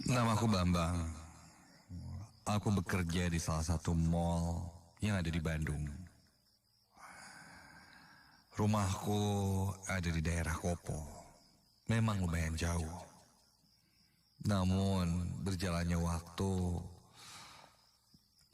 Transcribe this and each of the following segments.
Namaku Bambang. Aku bekerja di salah satu mall yang ada di Bandung. Rumahku ada di daerah Kopo. Memang lumayan jauh. Namun berjalannya waktu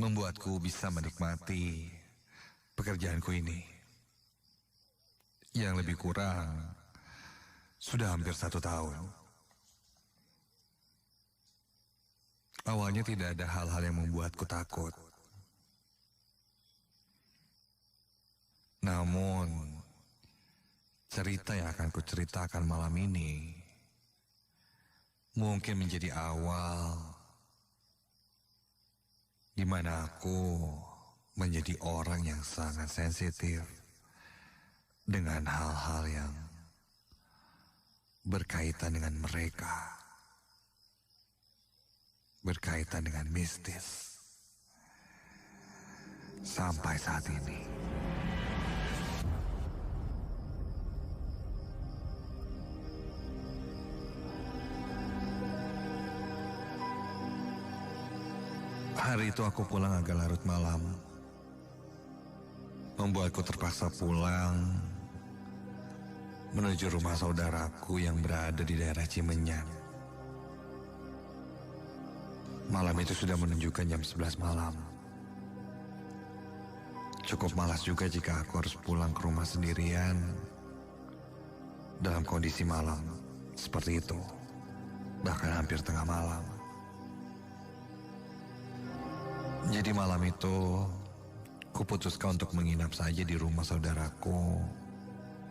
membuatku bisa menikmati pekerjaanku ini. Yang lebih kurang sudah hampir 1 tahun. Awalnya tidak ada hal-hal yang membuatku takut. Namun, cerita yang akan kuceritakan malam ini mungkin menjadi awal di mana aku menjadi orang yang sangat sensitif dengan hal-hal yang berkaitan dengan mereka. Berkaitan dengan mistis. Sampai saat ini. Hari itu aku pulang agak larut malam. Membuatku terpaksa pulang menuju rumah saudaraku yang berada di daerah Cimenyan. Malam itu sudah menunjukkan jam 11 malam. Cukup malas juga jika aku harus pulang ke rumah sendirian dalam kondisi malam seperti itu, bahkan hampir tengah malam. Jadi malam itu, kuputuskan untuk menginap saja di rumah saudaraku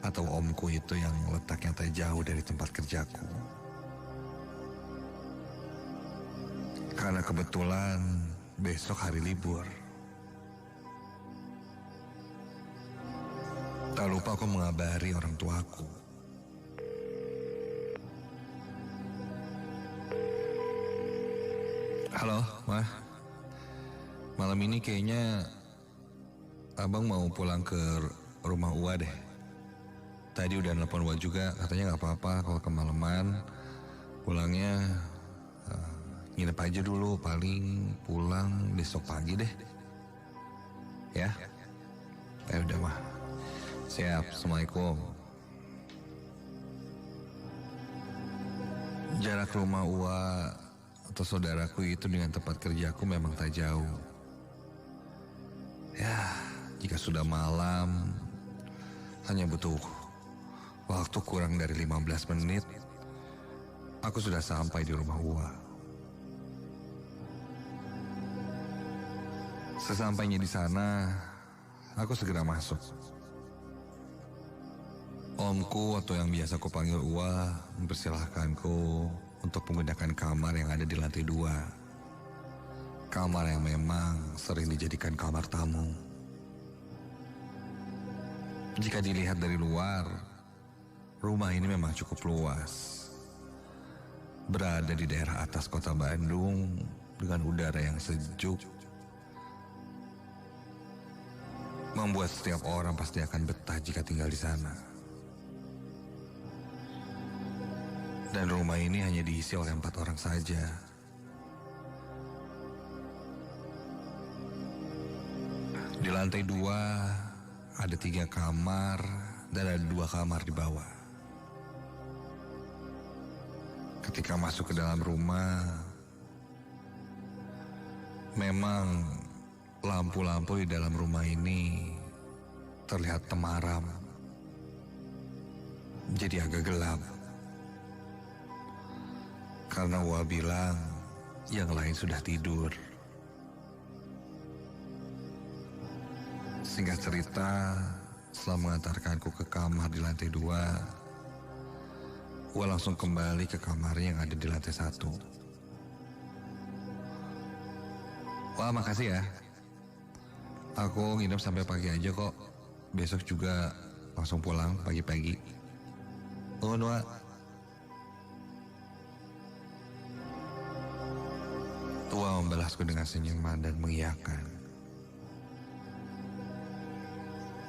atau omku itu yang letaknya tak jauh dari tempat kerjaku. Karena kebetulan besok hari libur. Tak lupa aku mengabari orang tuaku. Halo, Ma. Malam ini kayaknya Abang mau pulang ke rumah Uwa deh. Tadi udah nelpon Uwa juga, katanya gak apa-apa kalau kemalaman. Pulangnya nginep aja dulu, paling pulang besok pagi deh. Ya? Ya udah mah. Siap, Assalamualaikum. Jarak rumah Uwa atau saudaraku itu dengan tempat kerjaku memang tak jauh. Ya, jika sudah malam, hanya butuh waktu kurang dari 15 menit, aku sudah sampai di rumah Uwa. Sesampainya di sana, aku segera masuk. Omku atau yang biasa aku panggil Uwa mempersilahkanku untuk menggunakan kamar yang ada di lantai 2. Kamar yang memang sering dijadikan kamar tamu. Jika dilihat dari luar, rumah ini memang cukup luas. Berada di daerah atas kota Bandung dengan udara yang sejuk, membuat setiap orang pasti akan betah jika tinggal di sana. Dan rumah ini hanya diisi oleh 4 orang saja. lantai 2 ada 3 kamar dan ada 2 kamar di bawah. Ketika masuk ke dalam rumah, memang lampu-lampu di dalam rumah ini terlihat temaram. Jadi agak gelap. Karena Wah bilang yang lain sudah tidur. Singkat cerita, setelah mengantarkanku ke kamar di lantai 2, Wah langsung kembali ke kamarnya yang ada di lantai 1. Wah, makasih ya. Aku nginep sampai pagi aja kok. Besok juga langsung pulang pagi-pagi. Oh, Wah. Tua membalasku dengan senyuman dan mengiyakan.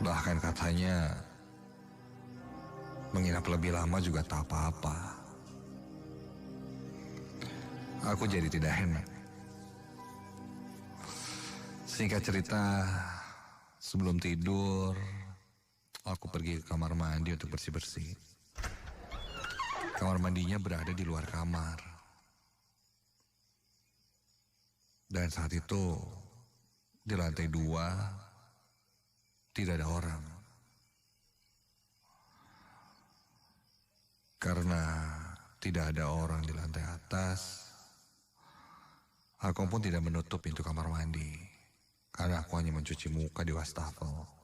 Bahkan katanya, menginap lebih lama juga tak apa-apa. Aku jadi tidak enak. Singkat cerita, sebelum tidur, aku pergi ke kamar mandi untuk bersih-bersih. Kamar mandinya berada di luar kamar. Dan saat itu, di lantai 2, tidak ada orang. Karena tidak ada orang di lantai atas, aku pun tidak menutup pintu kamar mandi. Karena aku hanya mencuci muka di wastafel.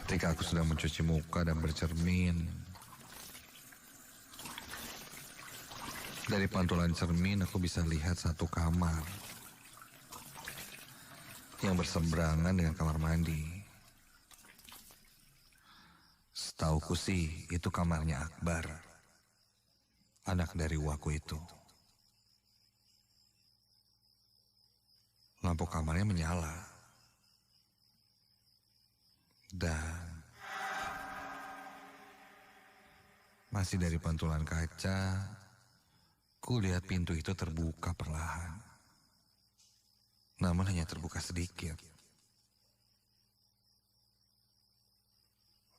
Ketika aku sedang mencuci muka dan bercermin, dari pantulan cermin aku bisa lihat satu kamar yang berseberangan dengan kamar mandi. Setauku sih itu kamarnya Akbar, anak dari Waku itu. Lampu kamarnya menyala. Dan masih dari pantulan kaca, ku lihat pintu itu terbuka perlahan. Namun hanya terbuka sedikit.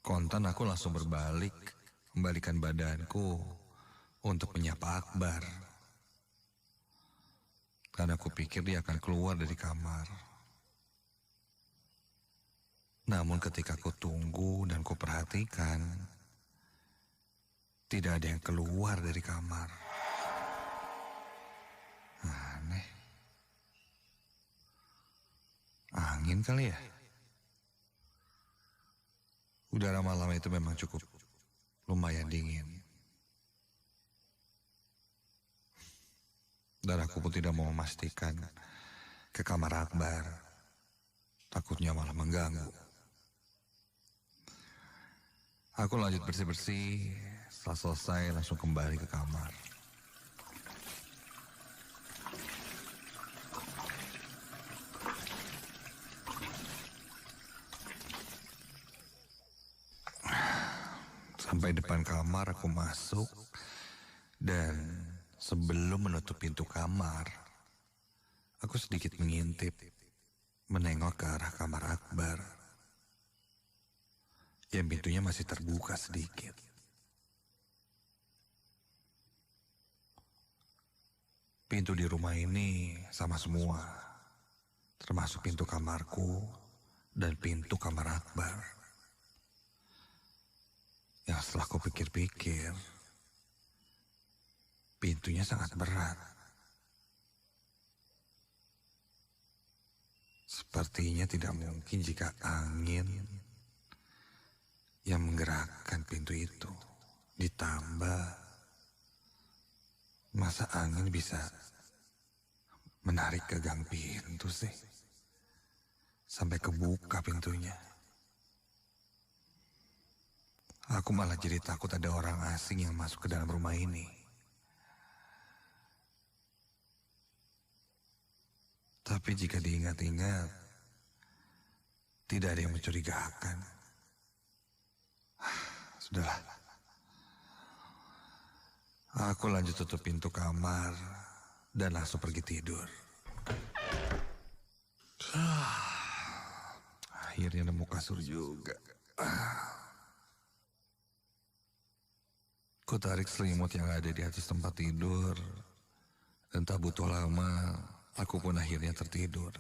Kontan aku langsung berbalik, membalikkan badanku untuk menyapa Akbar. Karena aku pikir dia akan keluar dari kamar. Namun ketika ku tunggu dan ku perhatikan, tidak ada yang keluar dari kamar. Aneh. Angin kali ya? Udara malam itu memang cukup lumayan dingin. Dan aku pun tidak mau memastikan ke kamar Akbar. Takutnya malah mengganggu. Aku lanjut bersih-bersih, setelah selesai langsung kembali ke kamar. Sampai depan kamar aku masuk, dan sebelum menutup pintu kamar, aku sedikit mengintip, menengok ke arah kamar Akbar. Yang pintunya masih terbuka sedikit. Pintu di rumah ini sama semua, termasuk pintu kamarku dan pintu kamar Akbar. Yang setelah ku pikir-pikir, pintunya sangat berat. Sepertinya tidak mungkin jika angin yang menggerakkan pintu itu. Ditambah, masa angin bisa menarik gagang pintu sih? Sampai kebuka pintunya. Aku malah jadi takut ada orang asing yang masuk ke dalam rumah ini. Tapi jika diingat-ingat, tidak ada yang mencurigakan. Sudahlah. Aku lanjut tutup pintu kamar dan langsung pergi tidur. Akhirnya nemu kasur juga. Ku tarik selimut yang ada di atas tempat tidur. Dan tak butuh lama, aku pun akhirnya tertidur.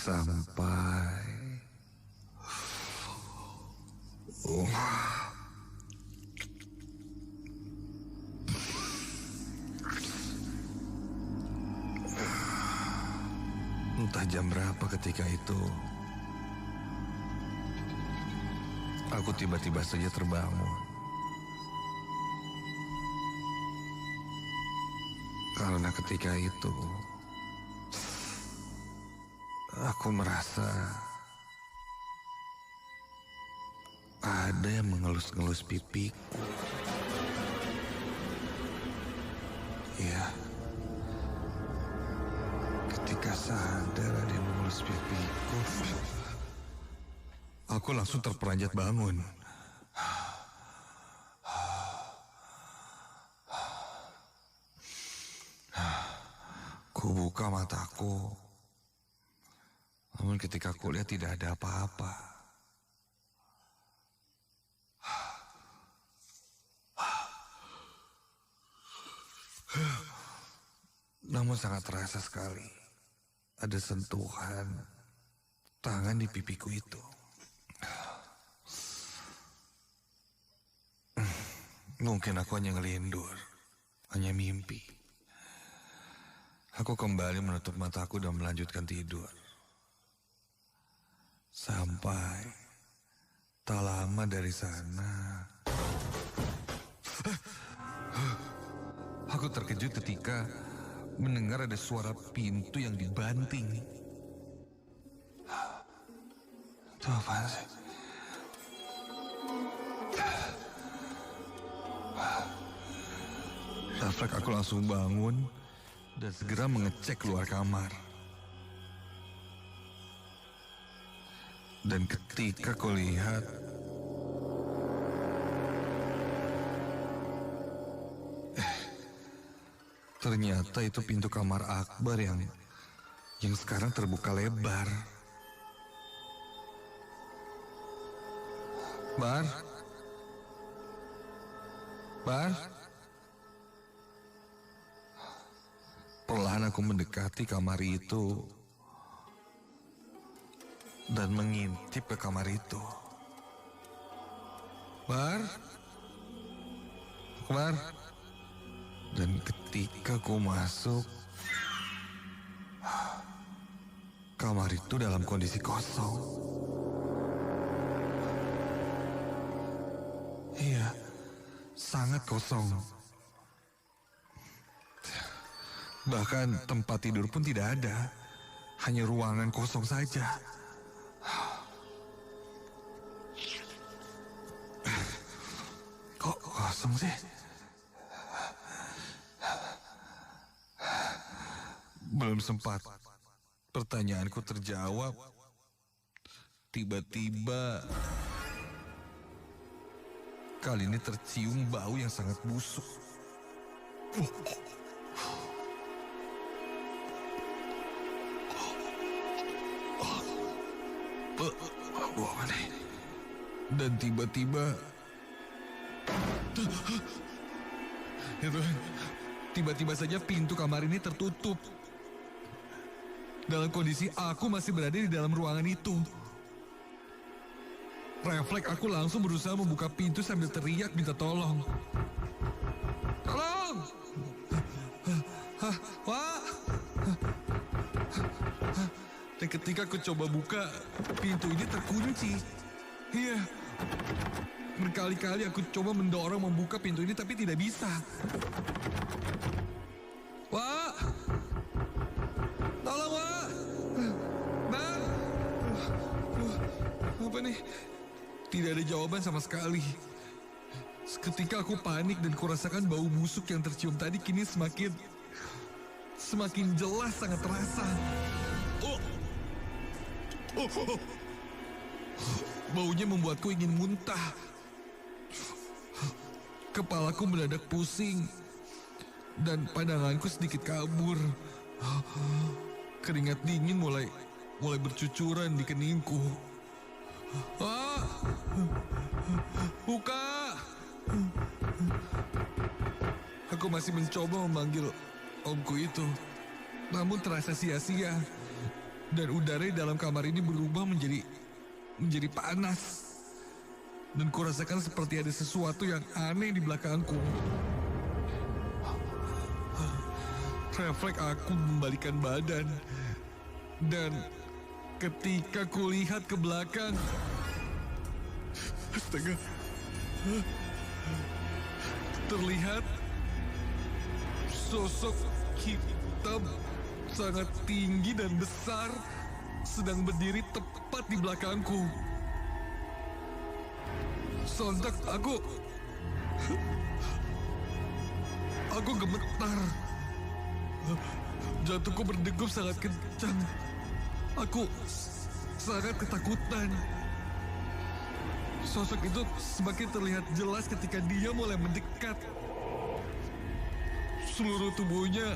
Sampai entah jam berapa ketika itu, aku tiba-tiba saja terbangun. Karena ketika itu aku merasa ada yang mengelus-ngelus pipiku. Ya, ketika sadar ada yang mengelus pipiku, aku langsung terperanjat bangun. Ku buka mataku. Namun ketika aku lihat tidak ada apa-apa. Namun sangat terasa sekali ada sentuhan tangan di pipiku itu. Mungkin aku hanya ngelindur, hanya mimpi. Aku kembali menutup mataku dan melanjutkan tidur. Sampai tak lama dari sana, aku terkejut ketika mendengar ada suara pintu yang dibanting. Itu apaan sih? Refleks aku langsung bangun dan segera mengecek keluar kamar. Dan ketika kau lihat, ternyata itu pintu kamar Akbar yang sekarang terbuka lebar. Bar? Perlahan aku mendekati kamar itu dan mengintip ke kamar itu. Bar? Dan ketika aku masuk, kamar itu dalam kondisi kosong. Iya, sangat kosong. Bahkan tempat tidur pun tidak ada, hanya ruangan kosong saja. Kok kosong sih? Belum sempat pertanyaanku terjawab, tiba-tiba kali ini tercium bau yang sangat busuk. Bau apa nih? Dan tiba-tiba tiba-tiba saja pintu kamar ini tertutup. Dalam kondisi aku masih berada di dalam ruangan itu. Refleks aku langsung berusaha membuka pintu sambil teriak minta tolong. Tolong! Pak! Dan ketika aku coba buka, pintu ini terkunci. Iya. Berkali-kali aku coba mendorong membuka pintu ini tapi tidak bisa. Wak! Tolong, Wak! Bang! Apa nih? Tidak ada jawaban sama sekali. Seketika aku panik dan kurasakan bau busuk yang tercium tadi kini semakin jelas sangat terasa. Oh, oh, oh. Baunya membuatku ingin muntah. Kepalaku mendadak pusing dan pandanganku sedikit kabur. Keringat dingin mulai bercucuran di keningku. Ah, buka! Aku masih mencoba memanggil omku itu, namun terasa sia-sia. Dan udara di dalam kamar ini berubah menjadi panas. Dan kurasakan seperti ada sesuatu yang aneh di belakangku. Refleks aku membalikan badan. Dan ketika kulihat ke belakang, astaga, terlihat sosok hitam sangat tinggi dan besar sedang berdiri tepat di belakangku. Sontak aku gemetar. Jantungku berdegup sangat kencang. Aku sangat ketakutan. Sosok itu semakin terlihat jelas ketika dia mulai mendekat. Seluruh tubuhnya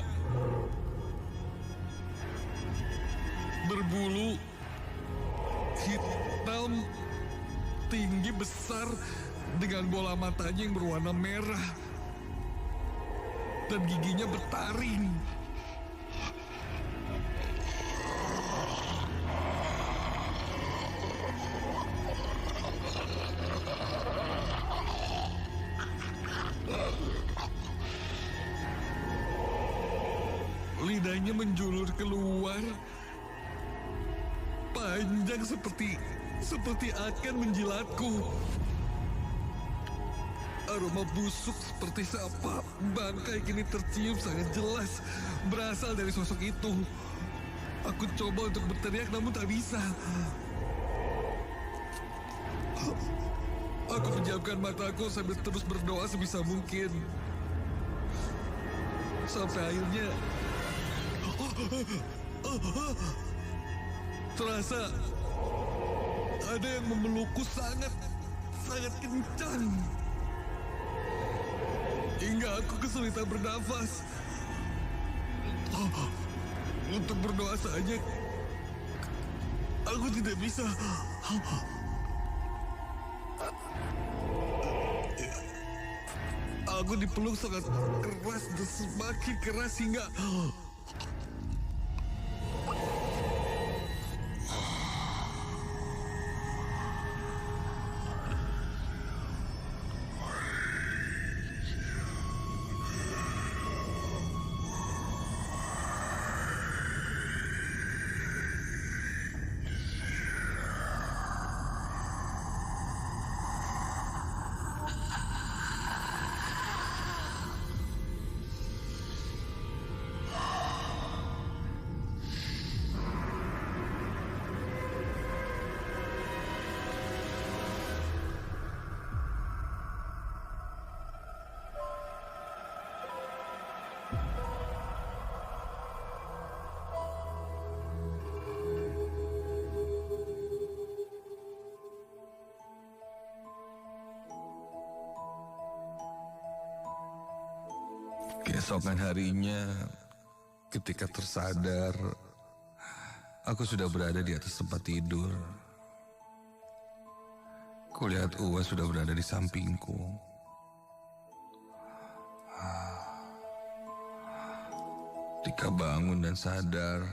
berbulu hitam tinggi besar dengan bola matanya yang berwarna merah dan giginya bertaring. Lidahnya menjulur keluar, panjang seperti akan menjilatku. Aroma busuk seperti sapa bangkai kini tercium sangat jelas berasal dari sosok itu. Aku coba untuk berteriak namun tak bisa. Aku menjamkan mataku sambil terus berdoa sebisa mungkin. Sampai akhirnya terasa ada yang memelukku sangat kencang. Hingga aku kesulitan bernafas. Untuk berdoa saja aku tidak bisa. Aku dipeluk sangat keras dan semakin keras hingga keesokan harinya, ketika tersadar, aku sudah berada di atas tempat tidur. Kulihat Uwa sudah berada di sampingku. Ketika bangun dan sadar,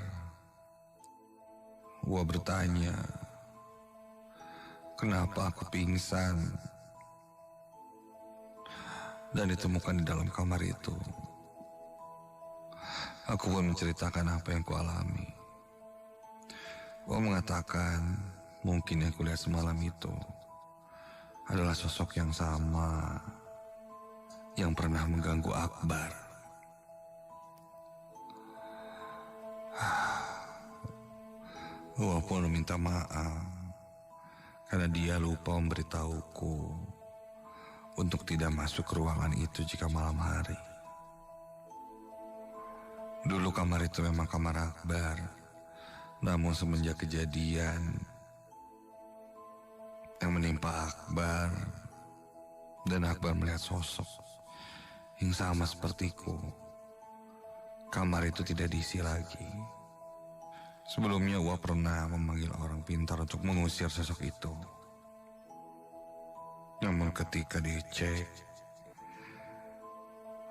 Uwa bertanya, kenapa aku pingsan? Dan ditemukan di dalam kamar itu. Aku pun menceritakan apa yang kualami. Uwa mengatakan mungkin yang kulihat semalam itu adalah sosok yang sama yang pernah mengganggu Akbar. Uwa pun meminta maaf karena dia lupa memberitahuku untuk tidak masuk ke ruangan itu jika malam hari. Dulu kamar itu memang kamar Akbar, namun semenjak kejadian yang menimpa Akbar dan Akbar melihat sosok yang sama sepertiku, kamar itu tidak diisi lagi. Sebelumnya Uwa pernah memanggil orang pintar untuk mengusir sosok itu. Namun ketika dicek,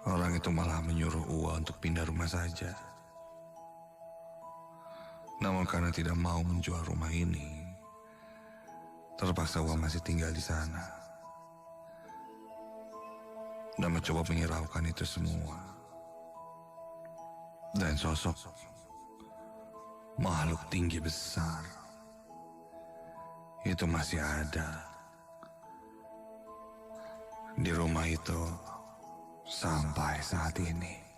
orang itu malah menyuruh Uwa untuk pindah rumah saja. Namun karena tidak mau menjual rumah ini, terpaksa Uwa masih tinggal di sana dan mencoba menghiraukan itu semua. Dan sosok makhluk tinggi besar itu masih ada di rumah itu sampai saat ini.